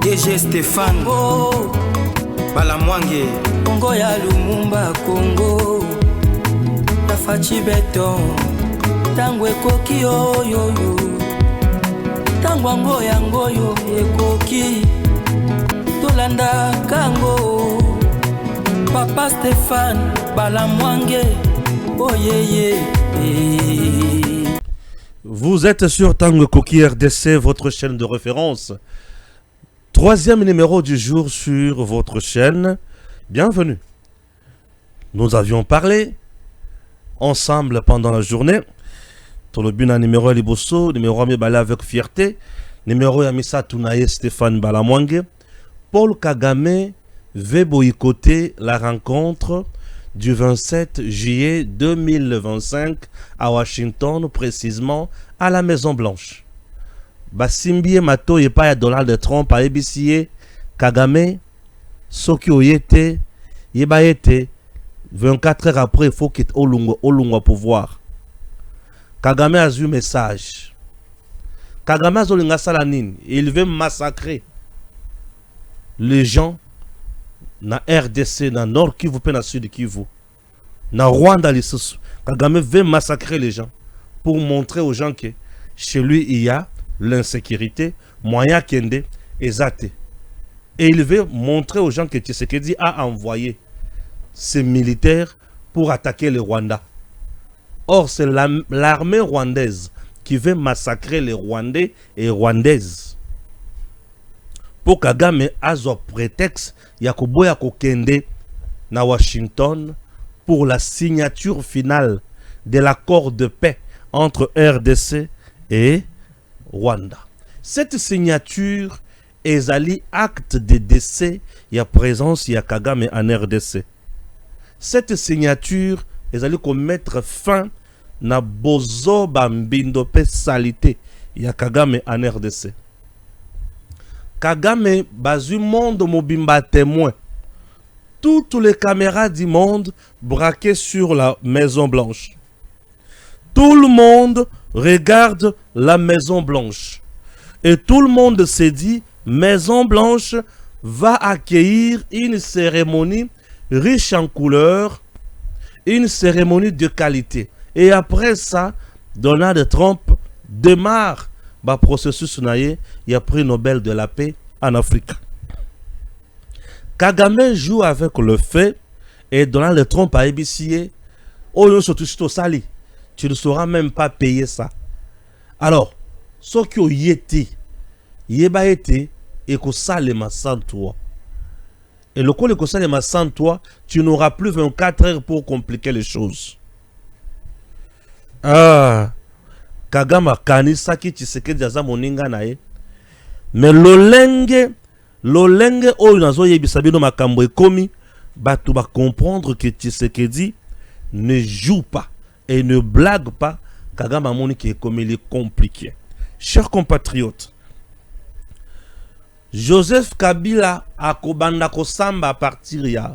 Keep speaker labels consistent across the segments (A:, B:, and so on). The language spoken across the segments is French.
A: DG Stéphane Balamwange
B: Congo ya Lumumba Congo Tafachi Beton Tango ekoki oyoyo Tango ango yango yo ekoki Tolanda kango Papa Stéphane Balamwange Oh yeah.
C: Vous êtes sur Tango Koki RDC, votre chaîne de référence. Troisième numéro du jour sur votre chaîne. Bienvenue. Nous avions parlé ensemble pendant la journée. Tolobina numéro Liboso, numéro Amibala avec fierté, numéro Yamisa Tunaye Stéphane Balamwange. Paul Kagame veut boycotter la rencontre du 27 juillet 2025 à Washington, précisément à la Maison Blanche. Basimbie Mato et pas Donald Trump à ABC Kagame Soki Oyete Yebayete 24 heures après il faut qu'il Olungo pouvoir. Kagame a eu message. Kagame a zolinga salanine, il veut massacrer les gens na RDC, na Nord Kivu, na Sud Kivu, na Rwanda, Kagame veut massacrer les gens pour montrer aux gens que chez lui il y a l'insécurité, moyen kende et zate. Et il veut montrer aux gens que Tshisekedi a envoyé ses militaires pour attaquer le Rwanda. Or, c'est l'armée rwandaise qui veut massacrer les Rwandais et Rwandaises. Pour Kagame azo prétexte yakoboya kokende na Washington pour la signature finale de l'accord de paix entre RDC et Rwanda. Cette signature est ali acte de décès ya présence ya Kagame en RDC. Cette signature est ali mettre fin na bozo bambindo pe salité ya Kagame en RDC. Kagame bazu monde mobimba témoin. Toutes les caméras du monde braquées sur la Maison Blanche. Tout le monde regarde la Maison Blanche. Et tout le monde se dit, Maison Blanche va accueillir une cérémonie riche en couleurs, une cérémonie de qualité. Et après ça, Donald Trump démarre le processus naïe, il y a prix Nobel de la paix en Afrique. Kagame joue avec le fait et Donald Trump a ébissé. Oh, sali. Tu ne sauras même pas payer ça. Alors, ce qui y était, yeba été et que ça les sans toi. Et le coup de ça les sans toi, tu n'auras plus 24 heures pour compliquer les choses. Ah. Kagama kanisa ki Tshisekedi aza moninga nae. Mais lolenge oyo nazo yebisa bino makambo ekomi batu ba comprendre que Tshisekedi ne joue pas et ne blague pas. Kagama moni ki ekomi li compliqué. Chers compatriotes, Joseph Kabila akobanda kosamba à partir ya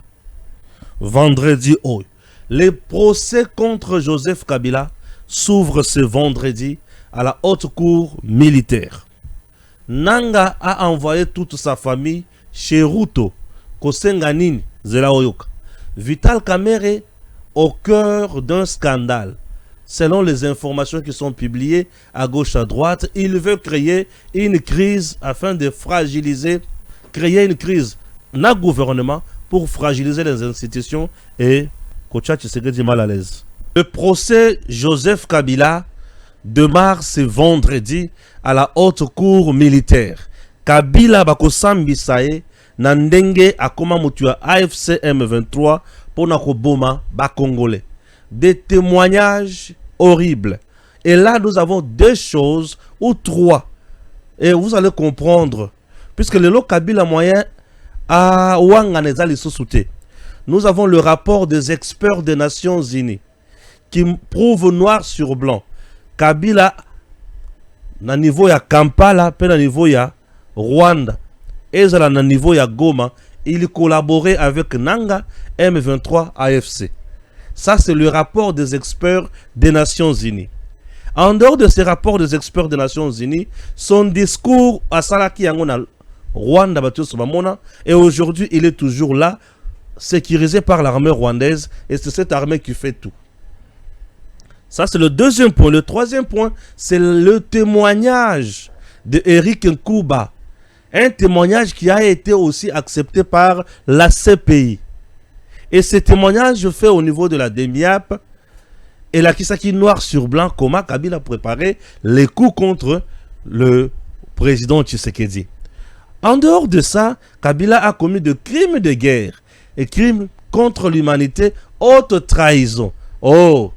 C: vendredi oyo. Les procès contre Joseph Kabila s'ouvre ce vendredi à la haute cour militaire. Nanga a envoyé toute sa famille chez Ruto, Kosenganini, Zelaoyoka. Vital Kamerhe au cœur d'un scandale. Selon les informations qui sont publiées à gauche à droite, il veut créer une crise afin de fragiliser, créer une crise dans le gouvernement pour fragiliser les institutions et Kocha Tshisekedi mal à l'aise. Le procès Joseph Kabila démarre ce vendredi à la haute cour militaire. Kabila bakosambisaye na ndenge akoma mutua AFC M23 pour nakoboma ba Congolais. Des témoignages horribles. Et là nous avons deux choses ou trois. Et vous allez comprendre puisque le lot Kabila moyen a wanganeza lisosute. Nous avons le rapport des experts des Nations Unies qui prouve noir sur blanc. Kabila, na niveau ya Kampala, pe na niveau ya Rwanda, et na niveau ya Goma, il collaborait avec Nanga, M23, AFC. Ça, c'est le rapport des experts des Nations Unies. En dehors de ces rapports des experts des Nations Unies, son discours à Salaki Yangon Rwanda battu Somamona, et aujourd'hui il est toujours là, sécurisé par l'armée rwandaise, et c'est cette armée qui fait tout. Ça c'est le deuxième point. Le troisième point, c'est le témoignage de Eric Nkuba, un témoignage qui a été aussi accepté par la CPI. Et ce témoignage fait au niveau de la DEMIAP et la Kisaki noir sur blanc comment Kabila a préparé les coups contre le président Tshisekedi. En dehors de ça, Kabila a commis de crimes de guerre et crimes contre l'humanité, haute trahison. Oh,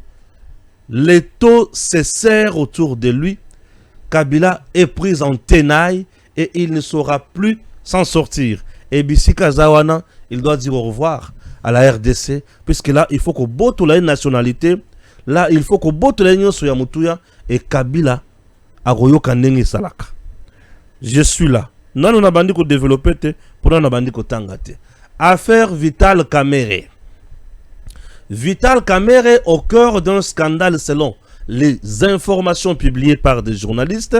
C: les taux se serrent autour de lui. Kabila est pris en tenaille et il ne saura plus s'en sortir. Et Bissika Zawana, il doit dire au revoir à la RDC, puisque là, il faut qu'on botte la nationalité. Là, il faut qu'on botte la union sur Mutuya et Kabila a Kanenge Salaka. Je suis là. Non, on a bandit qu'on développe, pour on a bandit qu'on tangate. Affaire Vital Kamerhe. Vital Kamerhe au cœur d'un scandale selon les informations publiées par des journalistes.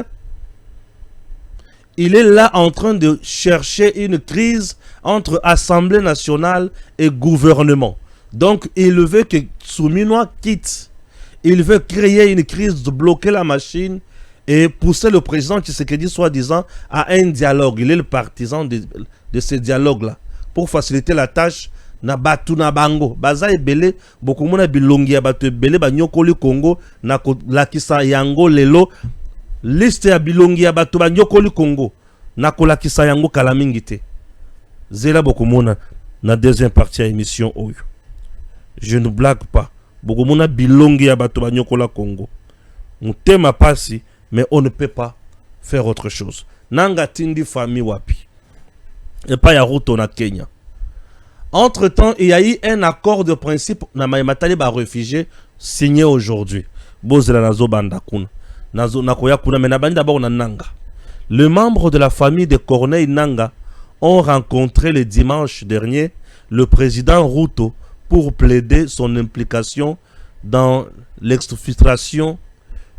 C: Il est là en train de chercher une crise entre Assemblée nationale et gouvernement. Donc, il veut que Souminois quitte. Il veut créer une crise, de bloquer la machine et pousser le président Tshisekedi, soi-disant, à un dialogue. Il est le partisan de ce dialogue-là. Pour faciliter la tâche, na batu na bango. Baza ebele, beaucoup mona bilongi ya batu ebele, ba nyokoli Congo, na kolakisa yango lelo. Liste ya bilongi ya batu ba nyokoli Congo, na kolakisa yango kala mingi te. Zela beaucoup mona na deuxième partie à émission oyo. Je ne blague pas. Beaucoup mona bilongi ya batu ba nyokola Congo. On t'aime pas si, mais on ne peut pas faire autre chose. Nanga tindi famille wapi. Et pas ya route na Kenya. Entre-temps, il y a eu un accord de principe na Maïmatali ba réfugié signé aujourd'hui. Bozela nazo bandakuna. Nazo nakoya kuna mais na bandi d'abord na Nanga. Les membres de la famille de Corneille Nanga ont rencontré le dimanche dernier le président Ruto pour plaider son implication dans l'exfiltration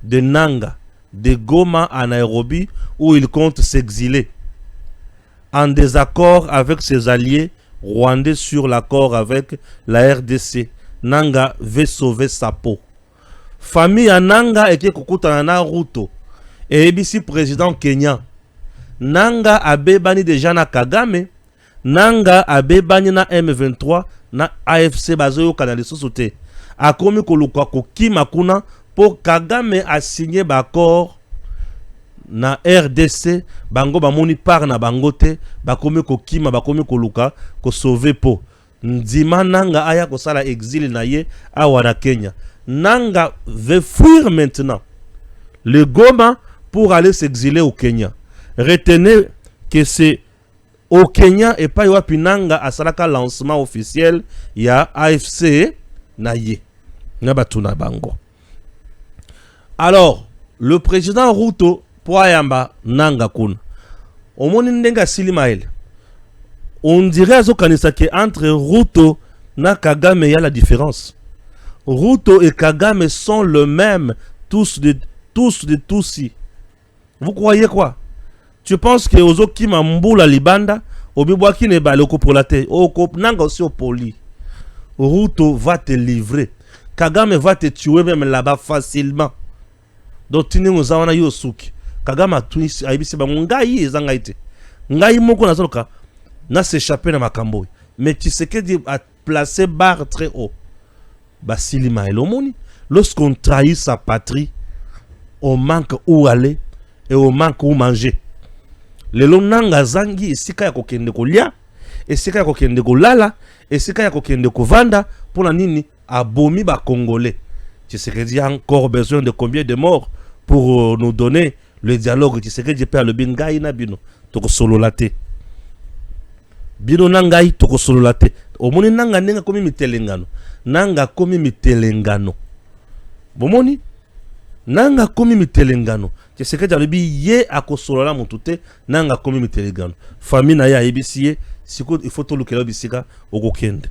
C: de Nanga, de Goma à Nairobi, où il compte s'exiler. En désaccord avec ses alliés rwandais sur l'accord avec la RDC, Nanga veut sauver sa peau. Famille à Nanga était kokutana na Ruto. Et ABC président Kenya. Nanga abebani déjà na Kagame. Nanga abebani na M23 na AFC bazoyo kanali sosote. Akomi kolukwa kokima kuna pour Kagame a signé l'accord na RDC bango bamoni par na bangote bakomi kokima bakomi koluka ko sauver po. Ndima Nanga aya ko sala exil na ye awa na Kenya. Nanga veut fuir maintenant le Goma pour aller s'exiler au Kenya. Retenez que c'est au Kenya et pas Yoapi Nanga à Salaka lancement officiel. Il y a AFC Naye Nabatuna Bango. Alors, le président Ruto Poyamba Nanga Kun. Au Monindenga Silimael. On dirait à Zokanisa que entre Ruto na Kagame il y a la différence. Ruto et Kagame sont le même, tous de Tutsi. Vous croyez quoi? Tu penses que Ozoki Mamboula Libanda, Obiboaki ne baloko pour la terre, Nanga aussi au poli. Ruto va te livrer. Kagame va te tuer même là-bas facilement. Donc tu nous avons Yosuki. Kagame a tout ici, Aibisi Bangai ezangaite. Ngai moko na zoloka na s'échapper na makambo. Mais tu sais que Dieu a placé barre très haut. Basilima et l'omoni. Lorsqu'on trahit sa patrie, on manque où aller et on manque où manger. Le Nanga zangi esika ya kokende kolia, esika ya kokende kolala, esika ya kokende kovanda pour la nini abomi ba congolais. Tu sais que il y a encore besoin de combien de morts pour nous donner le dialogue. Tu sais que je peux le bingai na bino toko solo late. Bino nangai toko solo late. Omoni nanga nenga komi mitelengano. Nanga komi mitelengano. Bomoni nanga komi mitelengano. Tu sais que jalobi ye akosolola mutute nanga komi mitelengano. Famille na ya ebisiye siko il faut to lukela bisika okokende.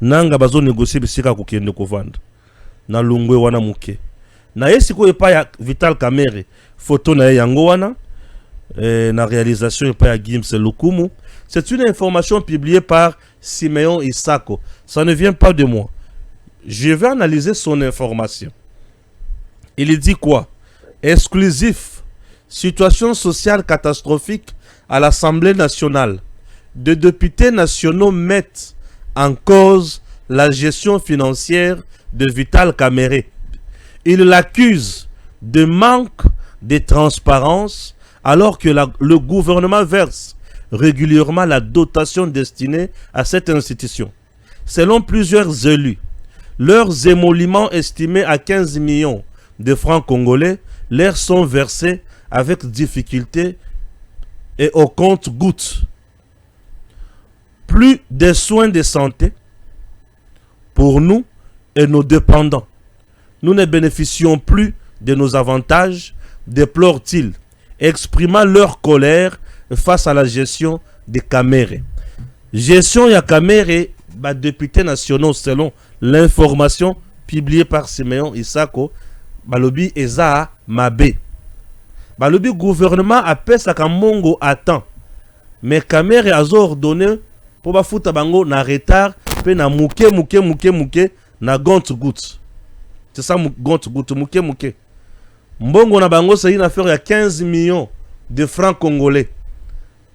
C: Nanga bazo négocier bisika kokende kovanda. Na lungwe wana muke. Na ye siko epa ya Vital Kamerhe photo na ye yango wana la réalisation est pas à Gims Lukumu. C'est une information publiée par Simeon Isako. Ça ne vient pas de moi. Je vais analyser son information. Il dit quoi? Exclusif. Situation sociale catastrophique à l'Assemblée nationale. Des députés nationaux mettent en cause la gestion financière de Vital Kamerhe. Ils l'accusent de manque de transparence alors que le gouvernement verse régulièrement la dotation destinée à cette institution. Selon plusieurs élus, leurs émoluments estimés à 15 millions de francs congolais leur sont versés avec difficulté et au compte-gouttes. Plus de soins de santé pour nous et nos dépendants. Nous ne bénéficions plus de nos avantages, déplorent-ils, exprimant leur colère face à la gestion de Kamerhe. Gestion ya Kamerhe, députés nationaux selon l'information publiée par Simeon Isako, balobi eza mabe. Balobi gouvernement appelle ça Mongo attend. Mais Kamerhe a ordonné pour bafuta bango na retard pe na muke na compte-gouttes. C'est ça compte-gouttes muke. Mbongo na bango c'est une affaire à 15 millions de francs congolais.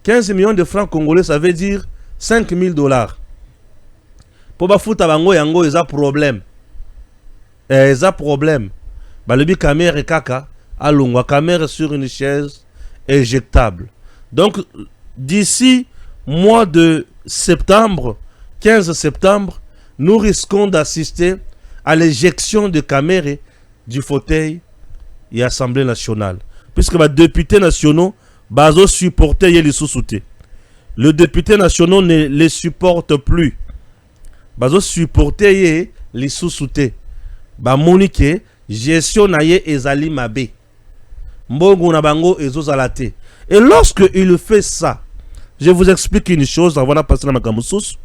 C: 15 millions de francs congolais, ça veut dire 5 000 $. Pour bafuta bango yango eza problème. Eza problème. Balobi Kamerhe kaka alongwa Kamerhe sur une chaise éjectable. Donc d'ici mois de septembre, 15 septembre, nous risquons d'assister à l'éjection de Kamerhe du fauteuil et Assemblée nationale. Puisque les députés nationaux bazo supporter les sous-soutés. Le député national ne les supporte plus. Bazo supporter les sous-soutés. Ba monique gestion naye ezali mabe. Mbongo na bango ezozalate. Et lorsque il fait ça, je vous explique une chose avant de passer dans ma gamoussous.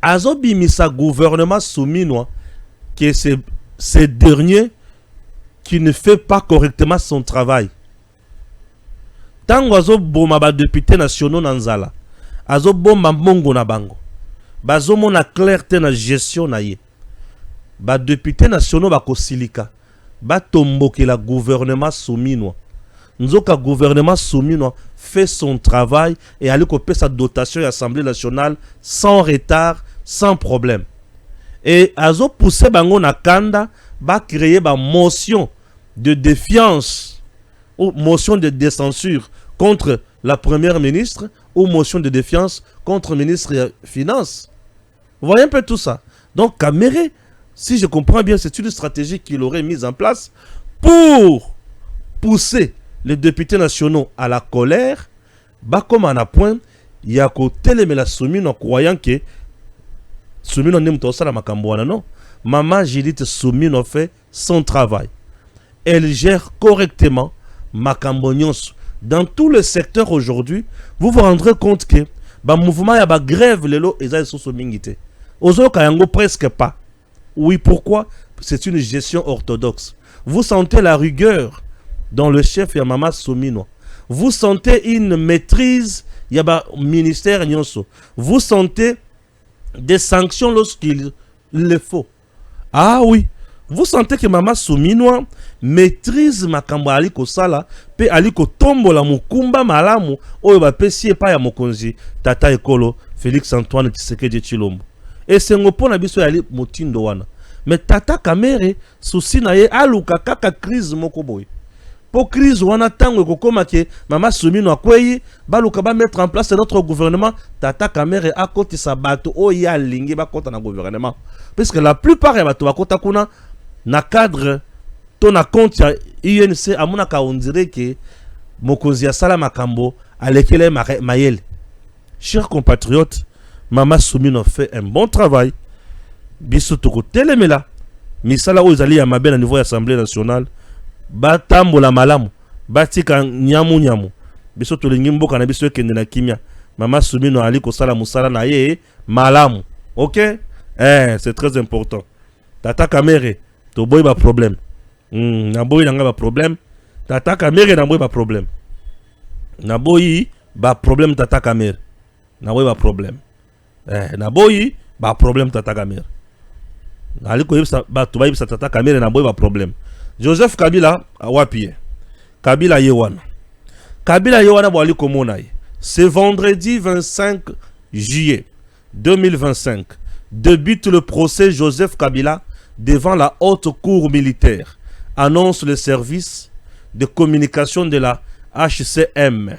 C: Azobi misa gouvernement souminois que c'est dernier qui ne fait pas correctement son travail. Tango azo boma ba député nationaux nanzala. Azo boma mbongo na bango. Bazo mona clarté na gestion na ye. Ba député nationaux ba kosilika. Ba tomboke la gouvernement souminois. Nzoka gouvernement souminois fait son travail et allait couper sa dotation à l'Assemblée nationale sans retard, sans problème. Et azo poussé bango na kanda ba créer ba motion de défiance ou motion de décensure contre la première ministre ou motion de défiance contre le ministre des Finances. Vous voyez un peu tout ça. Donc Kamerhe, si je comprends bien, c'est une stratégie qu'il aurait mise en place pour pousser les députés nationaux à la colère. Bah comme à point, il y a côté mais la soumine en croyant que soumine n'aime pas ça la macambouana non. Maman Judith Soumine fait son travail. Elle gère correctement Makambonyos. Dans tout le secteur aujourd'hui, vous vous rendrez compte que le mouvement y a grève lelo et ça sont mingité. Ozo kayango presque pas. Oui, pourquoi? C'est une gestion orthodoxe. Vous sentez la rigueur dans le chef Yamama Soumino. Vous sentez une maîtrise yaba ministère nyonso. Vous sentez des sanctions lorsqu'il le faut. Ah oui. Vous sentez que Mama Souminoa maîtrise makambo aliko sala pe aliko tombo la mukumba malamu oyo ba pesi epa ya mokonzi tata ekolo Félix Antoine Tshisekedi Tshilombo. Et c'est ngopona biso yali motindo wana. Mais tata Kamerhe souci na ye aluka kaka crise moko boy. Po crise wana tango kokoma ke Mama Souminoa kweyi baluka ba mettre en place notre gouvernement tata Kamerhe a koti sa bato oya lingi ba kota na gouvernement. Parce que la plupart ya bato ba kota kuna na cadre ton compte ya INC amuna ka on dirait que mokonzi ya sala makambo alekele mayele. Chers compatriotes, Mama Souminoa fait un bon travail. Biso toko telemela misala ozali ya mabe na niveau ya Assemblée nationale ba tambola malamu batika nyamu biso tolingi mboka na biso ekende na kimia. Mama Souminoa ali ko sala musala na ye malamu. OK? C'est très important. Tata Kamerhe to boy ba problème. Na boy nanga ba problème. Tata Kamerhe na boy ba problème. Naboyi, ba problème tata kamere. Naboyi ba problème. Naboyi, ba problème tata kamere. Aliko yebisa ba tuba yebisa tata kamere naboyi ba problème. Joseph Kabila awapi. Kabila yewana. Kabila yewana bo aliko mona ye. Ce vendredi 25 juillet 2025 débute le procès Joseph Kabila devant la haute cour militaire, annonce le service de communication de la HCM.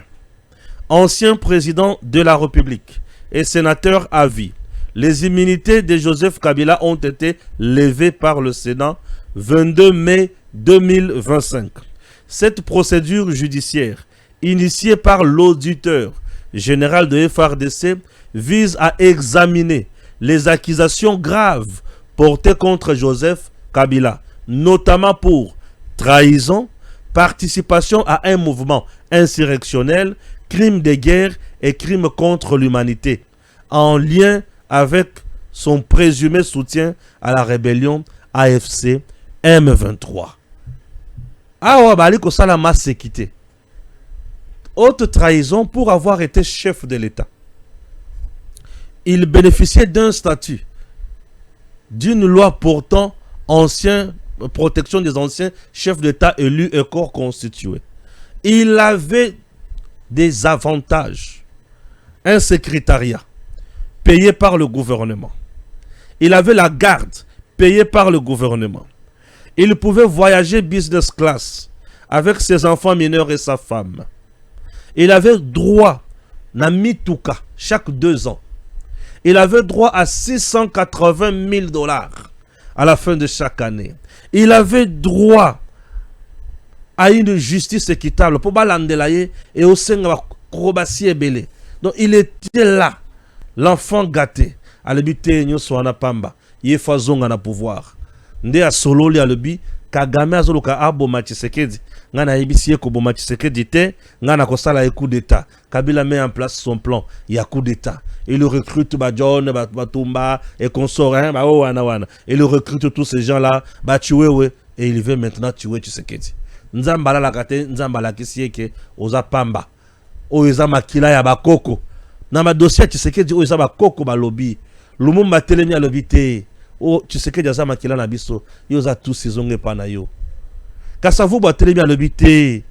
C: Ancien président de la République et sénateur à vie, les immunités de Joseph Kabila ont été levées par le Sénat 22 mai 2025. Cette procédure judiciaire, initiée par l'auditeur général de FARDC, vise à examiner les accusations graves portées contre Joseph Kabila, notamment pour trahison, participation à un mouvement insurrectionnel, crime de guerre et crime contre l'humanité, en lien avec son présumé soutien à la rébellion AFC M23. Awa bali ko sala masekité. Haute trahison pour avoir été chef de l'État. Il bénéficiait d'un statut, d'une loi portant protection des anciens chefs d'État élus et corps constitués. Il avait des avantages. Un secrétariat payé par le gouvernement. Il avait la garde payée par le gouvernement. Il pouvait voyager business class avec ses enfants mineurs et sa femme. Il avait droit à Mituka chaque 2 ans. Il avait droit à 680 000 $ à la fin de chaque année. Il avait droit à une justice équitable pour balandelaye et au sein de la belé. Donc il était là, l'enfant gâté. À l'habité nyoswana pamba, yefazonga na pouvoir. Nde a solo li alobi Kagame azoluka aboma Tshisekedi. Ngana yebisi ko boma Tshisekedi te, ngana kosala e coup d'état. Kabila met en place son plan, il y a coup d'état. Il recrute John, Batumba et consorts, hein, wana. Il recrute tous ces gens-là, tuer, et il veut maintenant tuer Tshisekedi. Nzambala la kate, nzambala kisieke, oza pamba. Oza makila ya bakoko. Na ma dossier Tshisekedi oza bakoko ba lobby. Lumumba telemi a lobby te. O Tshisekedi aza makila na biso, yo za tous ces onge pa na yo. Kasavu ba telemi a lobby te.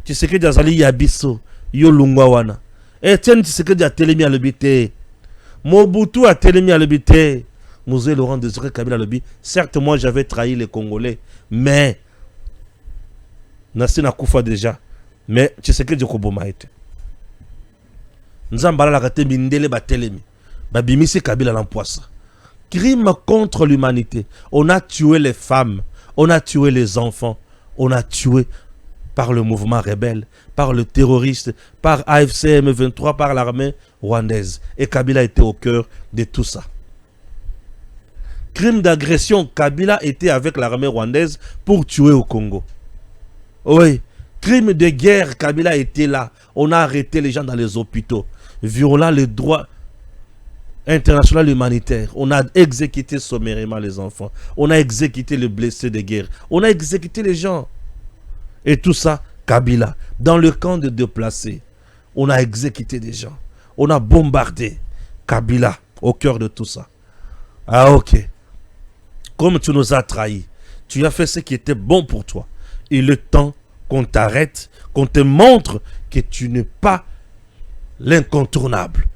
C: Tshisekedi azali ya biso, yo lungwa wana. Etienne Tshisekedi a telemi a lobby te. Mobutu a telemi à l'obité. Mosé Laurent Désiré Kabila lobby. Certes, moi j'avais trahi les Congolais, mais Nassina Koufa déjà. Mais tu sais que du Koboma était. Nzambala la kate mindele ba telemi. Ba bimisi Kabila l'empoissa. Crime contre l'humanité. On a tué les femmes, on a tué les enfants, on a tué par le mouvement rebelle, par le terroriste, par AFC M23, par l'armée rwandaise. Et Kabila était au cœur de tout ça. Crime d'agression, Kabila était avec l'armée rwandaise pour tuer au Congo. Oui. Crime de guerre, Kabila était là. On a arrêté les gens dans les hôpitaux, violant les droits internationaux humanitaires. On a exécuté sommairement les enfants. On a exécuté les blessés de guerre. On a exécuté les gens. Et tout ça, Kabila, dans le camp de déplacés, on a exécuté des gens. On a bombardé Kabila au cœur de tout ça. Ah ok. Comme tu nous as trahis, tu as fait ce qui était bon pour toi. Il est temps qu'on t'arrête, qu'on te montre que tu n'es pas l'incontournable.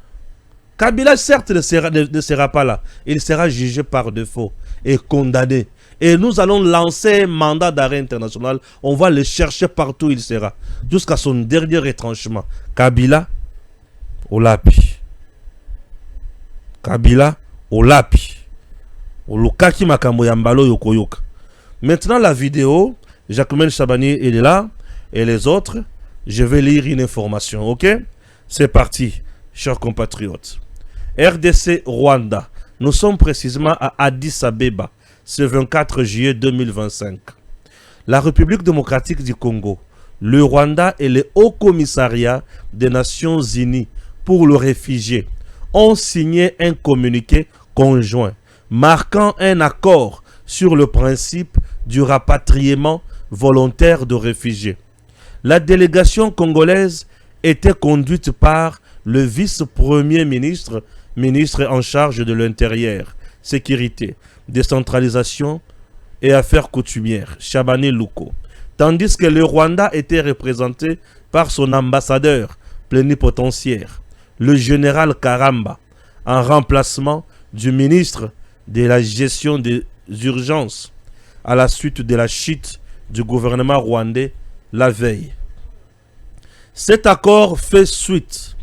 C: Kabila, certes, ne sera pas là. Il sera jugé par défaut et condamné. Et nous allons lancer un mandat d'arrêt international. On va le chercher partout où il sera. Jusqu'à son dernier retranchement. Kabila, Olapi. Kabila, Olapi. Olukaki makambo yambalo yokoyoka. Maintenant, la vidéo, Jacquemin Chabani est là. Et les autres, je vais lire une information. Ok? C'est parti, chers compatriotes. RDC Rwanda. Nous sommes précisément à Addis Abeba. Ce 24 juillet 2025. La République démocratique du Congo, le Rwanda et le Haut Commissariat des Nations Unies pour les réfugiés ont signé un communiqué conjoint marquant un accord sur le principe du rapatriement volontaire de réfugiés. La délégation congolaise était conduite par le vice-premier ministre, ministre en charge de l'intérieur, sécurité, décentralisation et affaires coutumières, Shabani Louko. Tandis que le Rwanda était représenté par son ambassadeur plénipotentiaire, le général Karamba, en remplacement du ministre de la gestion des urgences à la suite de la chute du gouvernement rwandais la veille. Cet accord fait suite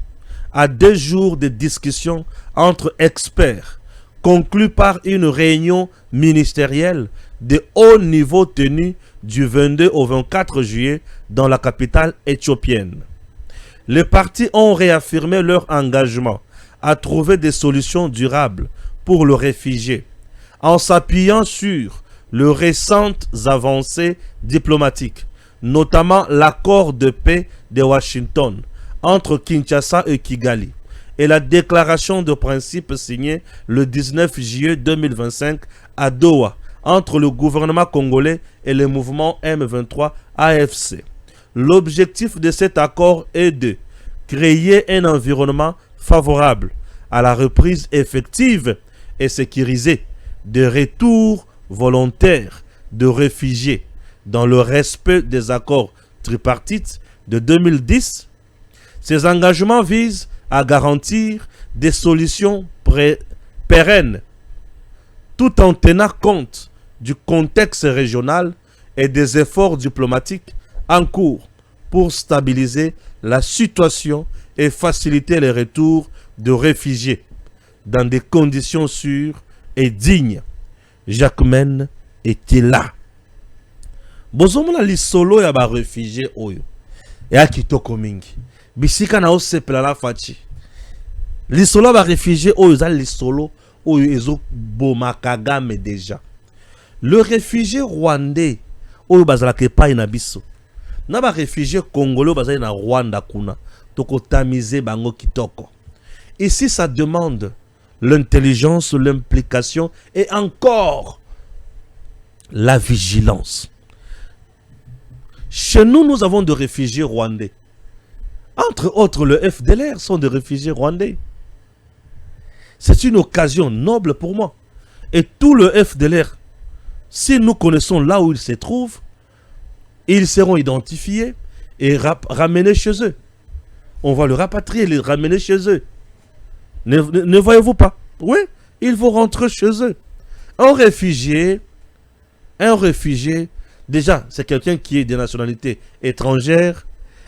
C: à 2 jours de discussions entre experts conclus par une réunion ministérielle de haut niveau tenue du 22 au 24 juillet dans la capitale éthiopienne. Les partis ont réaffirmé leur engagement à trouver des solutions durables pour le réfugié en s'appuyant sur les récentes avancées diplomatiques, notamment l'accord de paix de Washington entre Kinshasa et Kigali et la déclaration de principe signée le 19 juillet 2025 à Doha entre le gouvernement congolais et le mouvement M23 AFC. L'objectif de cet accord est de créer un environnement favorable à la reprise effective et sécurisée de retour volontaire de réfugiés dans le respect des accords tripartites de 2010. Ces engagements visent à garantir des solutions pérennes tout en tenant compte du contexte régional et des efforts diplomatiques en cours pour stabiliser la situation et faciliter le retour de réfugiés dans des conditions sûres et dignes. Jacquemaine était là. Bozomona lisolo ya ba réfugié oyo. Ya kitoko mingi. Bisika na osepela la fachi. Lisolo ba réfugié oyo za lisolo oyo ezo bomakagame déjà. Le réfugié rwandais oyo bazalaka epai na biso. Na ba réfugié congolais bazali na Rwanda kuna. Toko tamiser bango kitoko. Ici ça demande l'intelligence, l'implication et encore la vigilance. Chez nous, nous avons des réfugiés rwandais. Entre autres, le FDLR sont des réfugiés rwandais. C'est une occasion noble pour moi. Et tout le FDLR, si nous connaissons là où ils se trouvent, ils seront identifiés et ramenés chez eux. On va le rapatrier, les ramener chez eux. Ne voyez-vous pas? Oui, ils vont rentrer chez eux. Un réfugié, déjà, c'est quelqu'un qui est de nationalité étrangère.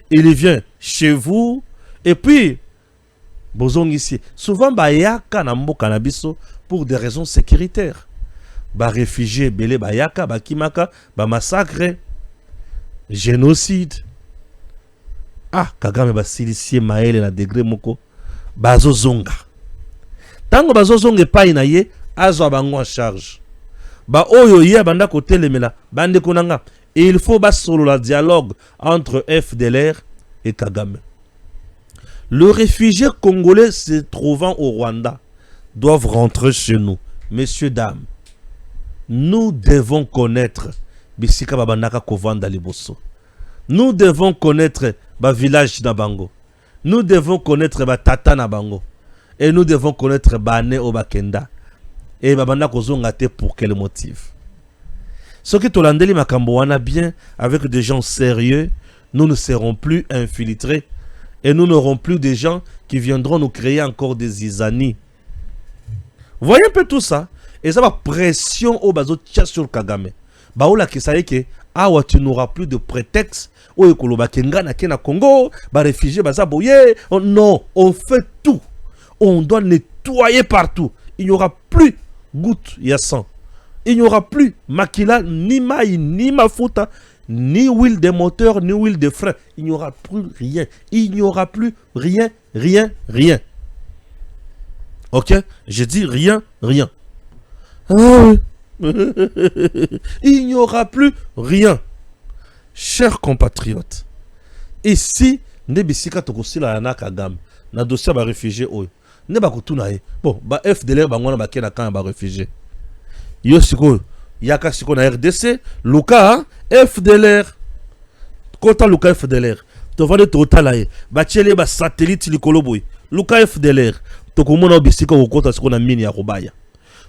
C: Il vient chez vous. Et puis, bozong ici. Souvent, bayaka na mboka na biso pour des raisons sécuritaires. Ba réfugié, belé bayaka, ba kimaka, ba massacre, génocide. Ah, Kagame ba silicier maele na degré moko. Bazo zonga. Tango bazo zonga pa inaye, azo bango en charge. Ba oyo ye banda kote lemela, bande konanga. Et il faut solo la dialogue entre FDLR et Kagame. Le réfugié congolais se trouvant au Rwanda doivent rentrer chez nous. Messieurs, dames, nous devons connaître Bisika Babandaka Kovanda Liboso. Nous devons connaître ba village Nabango. Nous devons connaître ba Tata Nabango. Et nous devons connaître Bane Obakenda. Et Babanda Kozongate pour quel motif? Ce qui Tolandeli Makamboana bien avec des gens sérieux, nous ne serons plus infiltrés et nous n'aurons plus des gens qui viendront nous créer encore des zizanies. Voyez un peu tout ça. Et ça va pression au bazo tcha sur Kagame. Baoula qui savait que awa tu n'auras plus de prétexte. Oye koloba kenga na kena Congo, ba réfugié baza boye. Non, on fait tout. On doit nettoyer partout. Il n'y aura plus goutte ya sang. Il n'y aura plus makila, ni maï, ni mafuta, ni huile de moteur, ni huile de frein. Il n'y aura plus rien. Il n'y aura plus rien, rien, rien. Ok? Je dis rien, rien. Ah oui. Il n'y aura plus rien. Chers compatriotes, ici, Nebisika Tokosila Yana Kagame, na dossier ba réfugié oyo. Ne ba kutuna ye. Bon, ba FDLR ba ngwana ba kena kan ba réfugié. Yo siko yaka siko na RDC, Luka FDLR. Kota Luka FDLR. tovande totala ye batiele ba satellite likolo boy luka FDLR tokomona bisika kokota siko na mini ya kobaya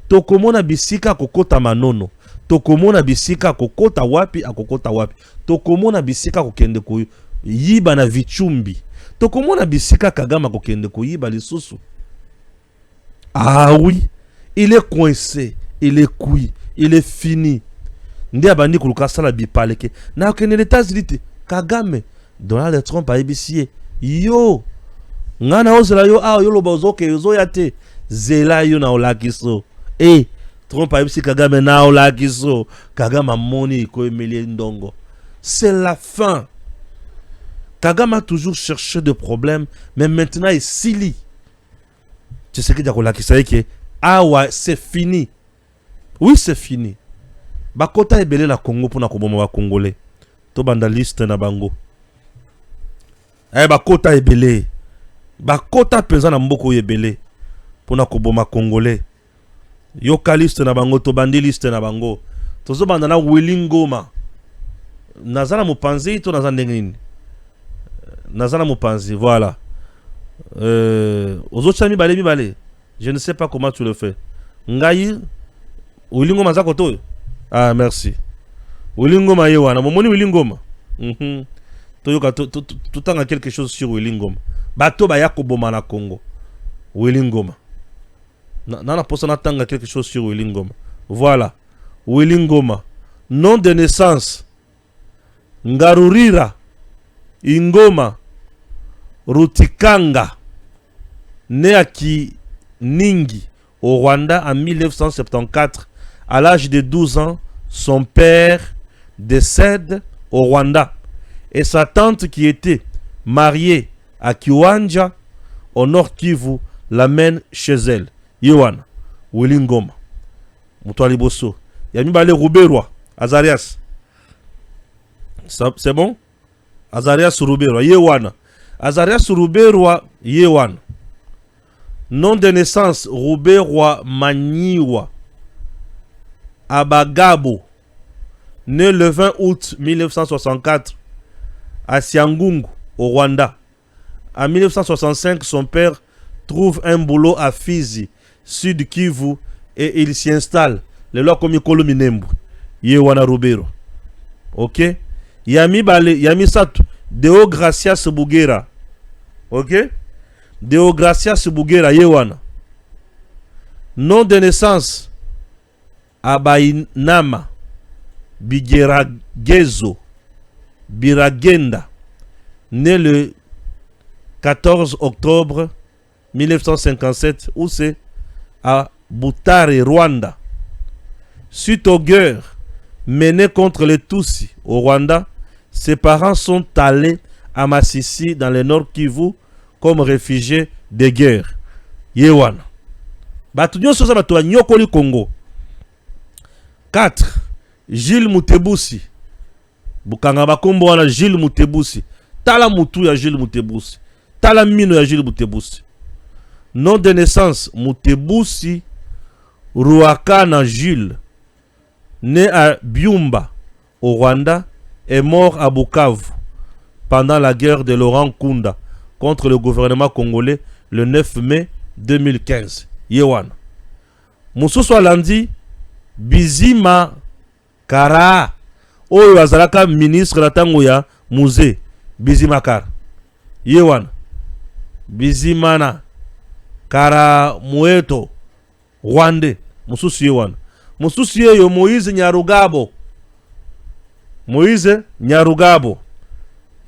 C: tokomona bisika kokota manono tokomona bisika kokota wapi akokota wapi tokomona bisika kokende ko yiba na vichumbi tokomona bisika Kagame kokende ko yiba lisusu. Ah oui, il est coincé, il est cuit, il est fini. Ndi abandi kuluka sala bipaleke na okende États-Unis Kagame Donald Trump a ABC yo ngana ozela yo yo loba ozoke yo ya te zela yo na olakiso Trump a ABC Kagame na olakiso Kagame amoni ko emeli ndongo. C'est la fin. Kagame a toujours cherché des problèmes mais maintenant il sili. Tu sais que diakolakisa yeke ouais, c'est fini. Oui, c'est fini. Bakota ebele la Congo pour na koboma ba Congolais. To banda liste na bango. Bakota ebele. Bakota pesa na mboko ebele pour na koboma Congolais. Yoka liste na bango to bandi liste na bango. Tozo banda na Willy Ngoma. Nazana Mupanzi to nazana ndengini. Nazana Mupanzi, voilà. Aux autres amis balé. Je ne sais pas comment tu le fais. Ngai Willy Ngoma zakoto. Ah merci. Willy Ngoma yewana. Momoni Willy Ngoma. Toyoka tout a quelque chose sur Willy Ngoma. Bato ba yakoboma na Congo. Willy Ngoma. Nana posa na tanga quelque chose sur Willy Ngoma. Voilà. Willy Ngoma. Nom de naissance Ngarurira Ingoma Rutikanga, né à Kiningi au Rwanda en 1974. À l'âge de 12 ans, son père décède au Rwanda et sa tante qui était mariée à Kiwanja au Nord Kivu l'amène chez elle. Yowana, Willy Ngoma, Mutwali Bosso, Yamibale Ruberwa, Azarias. C'est bon? Azarias Ruberwa, Yewana. Azarias Ruberwa Yewan. Nom de naissance Ruberwa Maniwa Abagabo. Né le 20 août 1964 à Siangungu au Rwanda. En 1965, son père trouve un boulot à Fizi, Sud Kivu, et il s'y installe. Le loi comme Minembu. Yewana Ruberwa. Ok? Yami Satu. Deo Gracias Bugera. Ok? Deo Gracias Bugera Yewana. Nom de naissance Abainama Bigeragezo Biragenda. Né le 14 octobre 1957. Où c'est? À Butare, Rwanda. Suite aux guerres menées contre les Tutsis au Rwanda, ses parents sont allés à Masisi dans le Nord Kivu comme réfugiés de guerre. Yewana. Batunyo sosa batu nyokoli Congo. 4. Gilles Mutebusi. Bukanga bakombo wana Gilles Mutebusi. Tala mutu ya Gilles Mutebusi. Tala mino ya Gilles Mutebusi. Nom de naissance Mutebusi Ruakana Gilles. Né à Byumba au Rwanda, est mort à Bukavu pendant la guerre de Laurent Kunda contre le gouvernement congolais le 9 mai 2015. Yewana. Mususu alandi Bizima Kara. Oyo azalaka ministre la tango ya musée Bizima Kara. Yewana. Bizimana Kara Mueto Rwande. Mususu Yewana. Mususu yeyo Moïse Nyarugabo. Moïse Nyarugabo.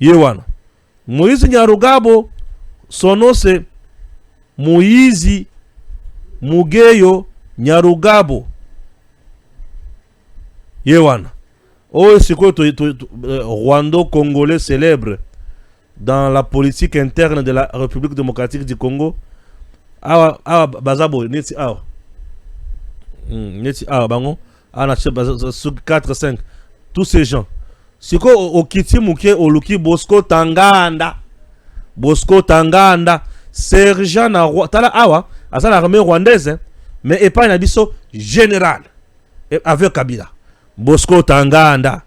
C: Yewana. Moïse Nyarugabo, son nom c'est Moïse Mugeyo Nyarugabo. Yewana. Oh, c'est quoi Rwando-Congolais célèbre dans la politique interne de la République démocratique du Congo. Bazabo, neti awa. Neti awa bango. 4-5. Tous ces gens. Siko okiti muke oluki Bosco Tanganda. Bosco Tanganda. Sergent na tala awa. Asa la armée rwandaise. Mais et pas nabiso général. Avec Kabila. Bosco Tanganda.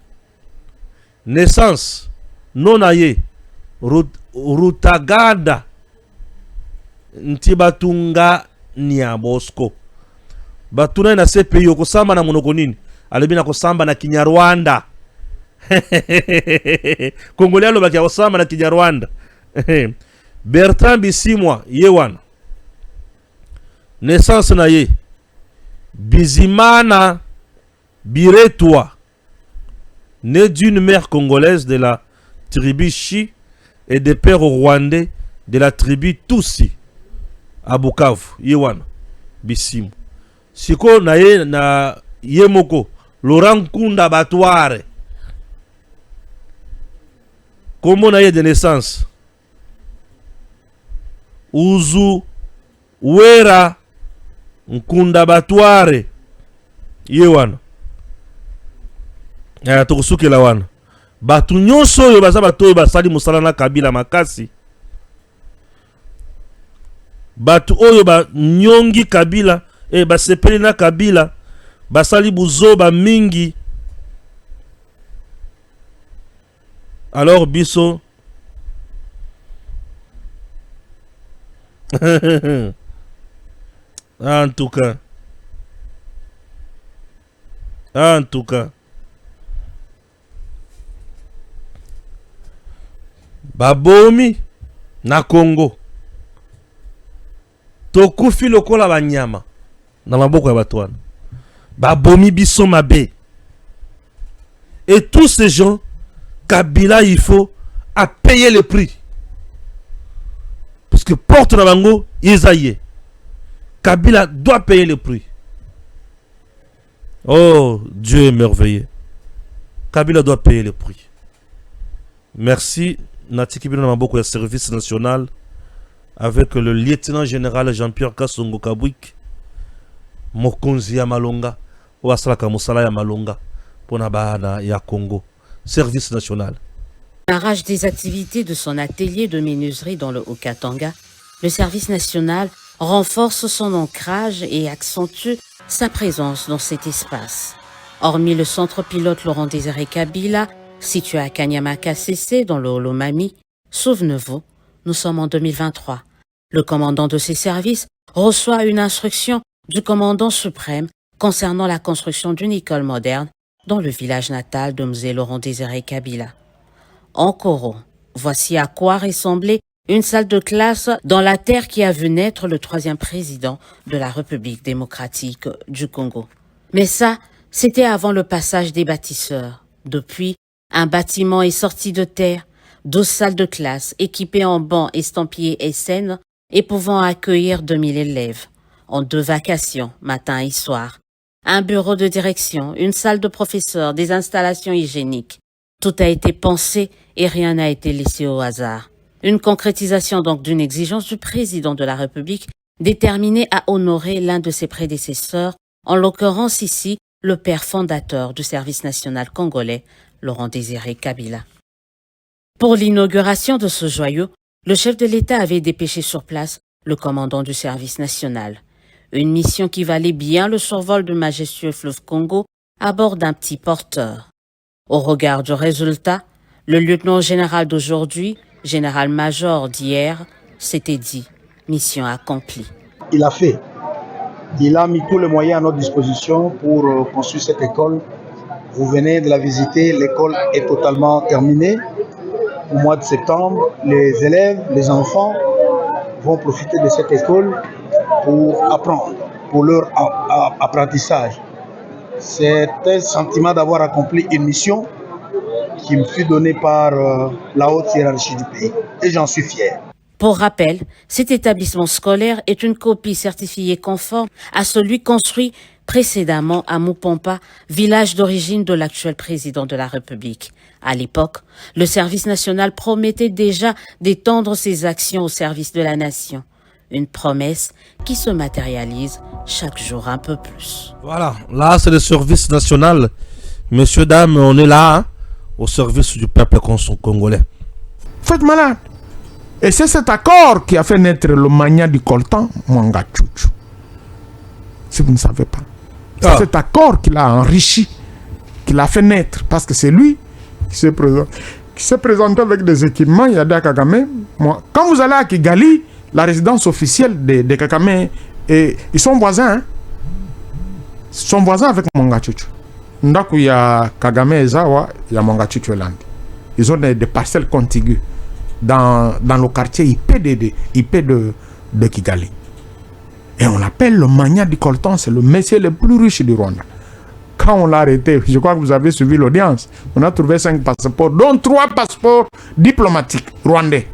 C: Naissance. Nonaye. Rutagada Ntibatunga Niabosco. Batuna na CPI okosamba na monoko nini? Alobi na kosamba na Kinyarwanda. Congolais aloba kia kosamba na Kinyarwanda. Bertrand Bisimwa yewana. Naissance na ye Bizimana Biretwa, né d'une mère congolaise de la tribu Chi et de père rwandais de la tribu Tutsi à Bukavu. Yewana Bisimwa. Siko na ye na yemoko Laurent Kunda Batware. Comment na ye de naissance Uzu Wera Nkunda Batware yewana. Tokusuke la wana. Batu nyonso oyo baza bato oyo basali musala na Kabila makasi. Batu oyo ba nyongi Kabila basepeli na Kabila basali buzoba mingi. Alors biso en tout cas babomi na Congo tokufi lokola banyama na maboko ya bato wana. Babomi biso mabe. Et tous ces gens, Kabila il faut à payer le prix. Parce que porte na bango Isaïe. Kabila doit payer le prix. Oh, Dieu est merveilleux. Kabila doit payer le prix. Merci. Natiki Bino Maboko ya service national avec le lieutenant général Jean-Pierre Kassongo Kabwik. Mokonzi ya Malonga. Ouasalaka Moussala ya Malonga. Pona Bahana ya Congo. Service national.
A: Démarrage des activités de son atelier de menuiserie dans le Haut-Katanga, le service national renforce son ancrage et accentue sa présence dans cet espace. Hormis le centre pilote Laurent Désiré Kabila, situé à Kanyama-Kasese dans le Holomami, souvenez-vous, nous sommes en 2023. Le commandant de ces services reçoit une instruction du commandant suprême concernant la construction d'une école moderne dans le village natal de Mzee Laurent Désiré Kabila. En Koro, voici à quoi ressemblait une salle de classe dans la terre qui a vu naître le 3e président de la République démocratique du Congo. Mais ça, c'était avant le passage des bâtisseurs. Depuis, un bâtiment est sorti de terre, 12 salles de classe équipées en bancs estampillés SN et pouvant accueillir 2000 élèves, en 2 vacations, matin et soir. Un bureau de direction, une salle de professeurs, des installations hygiéniques. Tout a été pensé et rien n'a été laissé au hasard. Une concrétisation donc d'une exigence du président de la République déterminé à honorer l'un de ses prédécesseurs, en l'occurrence ici le père fondateur du service national congolais, Laurent Désiré Kabila. Pour l'inauguration de ce joyau, le chef de l'État avait dépêché sur place le commandant du service national. Une mission qui valait bien le survol du majestueux fleuve Congo à bord d'un petit porteur. Au regard du résultat, le lieutenant général d'aujourd'hui, général-major d'hier, s'était dit « mission accomplie ».
D: Il a fait. Il a mis tous les moyens à notre disposition pour construire cette école. Vous venez de la visiter, l'école est totalement terminée. Au mois de septembre, les élèves, les enfants vont profiter de cette école pour apprendre, pour leur apprentissage. C'est un sentiment d'avoir accompli une mission qui me fut donnée par la haute hiérarchie du pays. Et j'en suis fier.
A: Pour rappel, cet établissement scolaire est une copie certifiée conforme à celui construit précédemment à Mupompa, village d'origine de l'actuel président de la République. À l'époque, le service national promettait déjà d'étendre ses actions au service de la nation. Une promesse qui se matérialise chaque jour un peu plus.
C: Voilà, là c'est le service national. Messieurs, dames, on est là, hein, au service du peuple congolais.
E: Faites malade. Et c'est cet accord qui a fait naître le mania du coltan, Mwanga Tchouchou. Si vous ne savez pas. C'est cet accord qui l'a enrichi, qui l'a fait naître. Parce que c'est lui qui qui s'est présenté avec des équipements, Yada Kagame. Moi, quand vous allez à Kigali, la résidence officielle de Kagame, et ils sont voisins. Hein? Ils sont voisins avec Mongachuchu. Ndaku, il y a Kagame et Zawa, il y a Mongachuchu Land. Ils ont des parcelles contiguës dans le quartier IP de Kigali. Et on l'appelle le Magna du Coltan, c'est le monsieur le plus riche du Rwanda. Quand on l'a arrêté, je crois que vous avez suivi l'audience, on a trouvé 5 passeports, dont 3 passeports diplomatiques rwandais.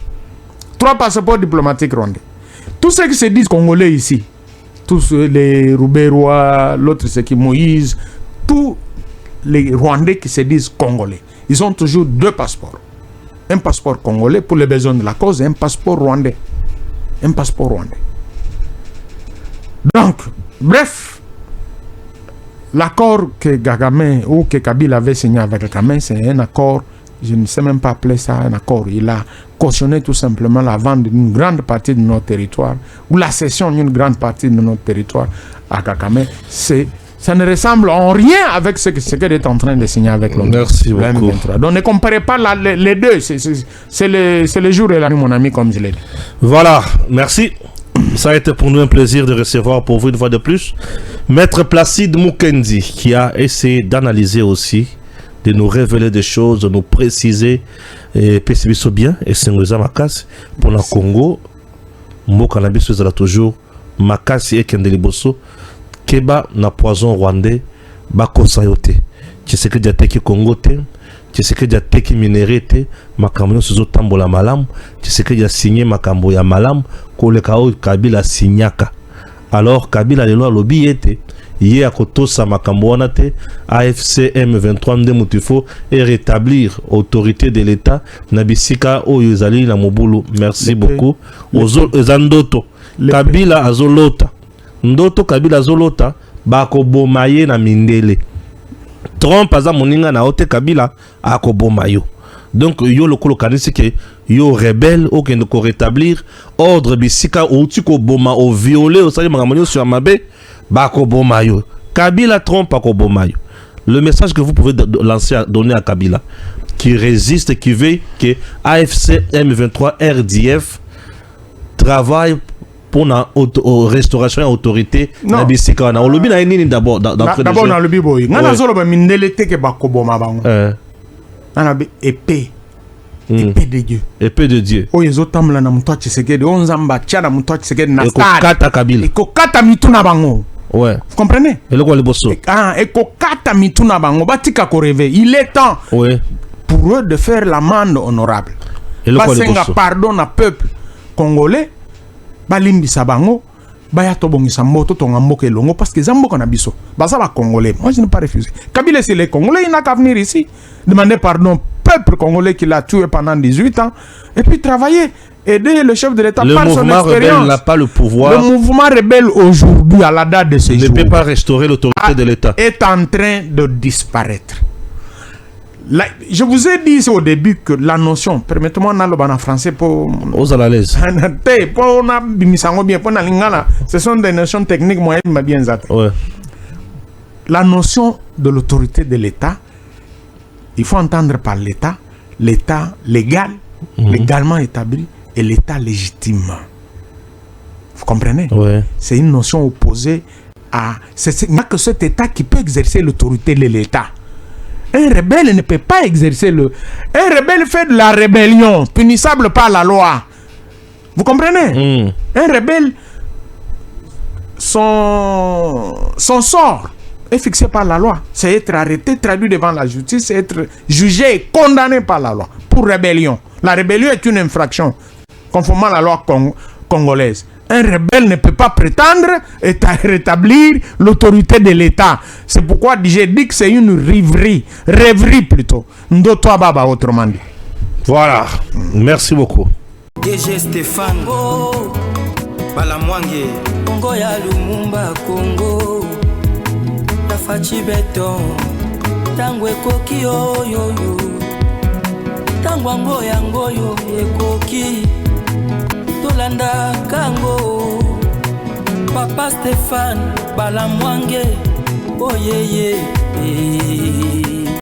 E: 3 passeports diplomatiques rwandais. Tous ceux qui se disent congolais ici, tous les Rouberois, l'autre c'est qui Moïse, tous les Rwandais qui se disent congolais, ils ont toujours 2 passeports. Un passeport congolais pour les besoins de la cause et un passeport rwandais. Un passeport rwandais. Donc, bref, l'accord que Kagame ou que Kabila avait signé avec Kagame, c'est un accord, je ne sais même pas appeler ça un accord. Il a cautionné tout simplement la vente d'une grande partie de notre territoire ou la cession d'une grande partie de notre territoire à Kagame. Ça ne ressemble en rien avec ce qu'elle est en train de signer avec l'autre.
C: Merci beaucoup.
E: Donc ne comparez pas les deux. C'est le jour et la nuit, mon ami, comme je l'ai dit.
C: Voilà, merci. Ça a été pour nous un plaisir de recevoir pour vous une fois de plus Maître Placide Mukendi, qui a essayé d'analyser aussi, de nous révéler des choses, de nous préciser et pessibiso bien et c'est nous makasi pour le Congo. Mboka na biso ezala toujours makasi ekendeli boso keba na poison rwandais bakosa yote. Tshisekedi ateki Congo te, Tshisekedi ateki minéré te, makambo nyonso ezotambola malamu. Tshisekedi a signé makambo ya malamu koleka oyo Kabila signaka. Alors Kabila lelo alobi ete ye akotosa makambo wana te, AFC M23 nde mutifo et rétablir autorité de l'État na bisika oyo ezali na mobulu. Merci beaucoup. Ozo ezandoto Kabila azolota ndoto, Kabila azolota bakoboma ye na mindele. Trump aza moninga na ote Kabila akoboma yo. Donc yo lokolo kanisi ke yo rebelle au kende ko rétablir ordre bisika ou tu ko boma au violer au sali makambo sur mabe bakoboma yo. Kabila Trump akoboma yo. Le message que vous pouvez lancer donner à Kabila qui résiste, qui veut que AFC M23 RDF travaille pour la restauration et autorité na bisika na olobi na nini d'abord
E: d'abord na lobi boy ngana zolo ba mindele teke bakoboma bango na be épée de Dieu,
C: épée de Dieu
E: o yezo tamla na mutwa Tshisekedi onzamba tchana mutwa Tshisekedi na
C: stade kata Kabila
E: eko kata mituna bango.
C: Ouais,
E: vous comprenez?
C: Et le quoi le bosso
E: eko kata mituna bango batika ko rêver. Il est temps pour eux de faire l'amende honorable. Et le quoi le bosso pardon à peuple congolais balimbi sabango baya tobongisa moto tonga mboka elongo parce que zamboka na biso baza ba congolais. Moi je ne pas refuser. Kabila c'est les congolais, il n'a qu'à venir ici demander pardon peuple congolais qui l'a tué pendant 18 ans et puis travailler, aider le chef de l'État par son expérience. Le mouvement rebelle n'a
C: pas le pouvoir.
E: Le mouvement rebelle aujourd'hui à la date de ce jour
C: ne peut pas restaurer l'autorité de l'État.
E: Est en train de disparaître. Je vous ai dit au début que la notion, permettez-moi d'en en français pour...
C: Aux à l'aise.
E: Ce sont des notions techniques, moi, je bien
C: ouais.
E: La notion de l'autorité de l'État, il faut entendre par l'État, l'État légal, légalement établi, et l'État légitime. Vous comprenez?
C: Ouais.
E: C'est une notion opposée à... Il n'y a que cet État qui peut exercer l'autorité de l'État. Un rebelle ne peut pas exercer le... Un rebelle fait de la rébellion, punissable par la loi. Vous comprenez? Un rebelle, son sort est fixé par la loi. C'est être arrêté, traduit devant la justice, c'est être jugé et condamné par la loi pour rébellion. La rébellion est une infraction, conformément à la loi congolaise. Un rebelle ne peut pas prétendre rétablir l'autorité de l'État. C'est pourquoi j'ai dit que c'est une rêverie plutôt. Ndoto baba autrement dit.
C: Voilà. Merci beaucoup.
B: DG Stéphane Balamwange Congo ya Lumumba Congo Tafachi Beton Tangwe koki yo Tangwango yangoyo ekoki Tolanda Kango Papa Stéphane Balamwange oh yeah.